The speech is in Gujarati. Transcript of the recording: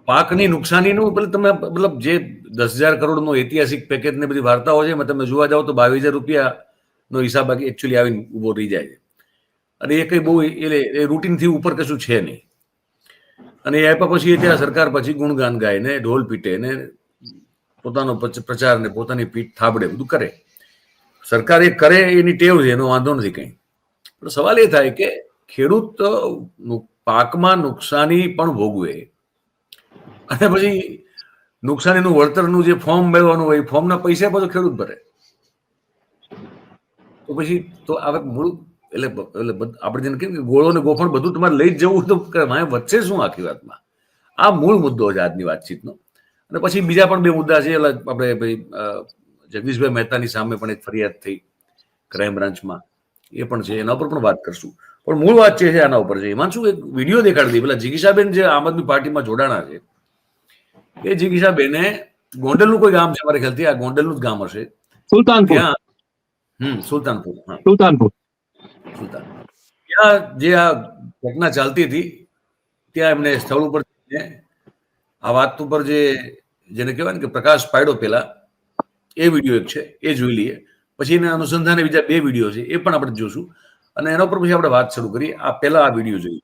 પાકની નુકસાનીનું તમે મતલબ જે 10,000 કરોડનું ઐતિહાસિક પેકેજ ને બધી વાર્તાઓ છે એમાં તમે જોવા જાઓ તો 22,000 રૂપિયાનો હિસાબ એકચ્યુઅલી આવીને ઉભો રહી જાય છે. અને એ કઈ બહુ એ રૂટીનથી ઉપર કશું છે નહીં. અને એ આપ્યા પછી ત્યાં સરકાર પછી ગુણગાન ગાય ને ઢોલ પીટે ને પોતાનો પ્રચાર ને પોતાની પીઠ થાબડે બધું કરે. સરકાર એ કરે એની ટેવ છે, એનો વાંધો નથી કઈ. પણ સવાલ એ થાય કે ખેડૂત પાકમાં નુકસાની પણ ભોગવે અને પછી નુકસાનીનું વળતરનું જે ફોર્મ મેળવવાનું હોય એ ફોર્મના પૈસા બધો ખેડૂત ભરે. તો પછી તો આ મૂળ એટલે આપણે જેને કેમ કે ગોળો ને ગોફણ બધું તમારે લઈ જ જવું તો વચ્ચે શું આખી વાતમાં? આ મૂળ મુદ્દો છે આજની વાતચીતનો. અને પછી બીજા પણ બે મુદ્દા છે. આપણે ભાઈ જગદીશભાઈ મહેતાની સામે પણ એક ફરિયાદ થઈ ક્રાઇમ બ્રાન્ચમાં, એ પણ છે, એના ઉપર પણ વાત કરશું. પણ મૂળ વાત છે આના ઉપર છે. હિમાંશુ એક વિડીયો દેખાડી દઈ. પેલા જિગીશાબેન જે આમ આદમી પાર્ટીમાં જોડાણા છે, એ જિગીશાબેને ગોંડલનું કોઈ ગામ છે મારા ખ્યાલથી, આ ગોંડલનું જ ગામ હશે, સુલતાનપુર. સુલતાનપુર. ત્યાં જે આ ઘટના ચાલતી હતી ત્યાં એમને સ્થળ ઉપર આ વાત ઉપર જેને કહેવાય ને કે પ્રકાશ પાડ્યો પેલા, એ વિડીયો એક છે, એ જોઈ લઈએ. પછી એના અનુસંધાને બીજા બે વિડીયો છે, એ પણ આપણે જોશું. અને એના ઉપર પછી આપણે વાત શરૂ કરીએ. આ પહેલા આ વિડીયો જોઈએ.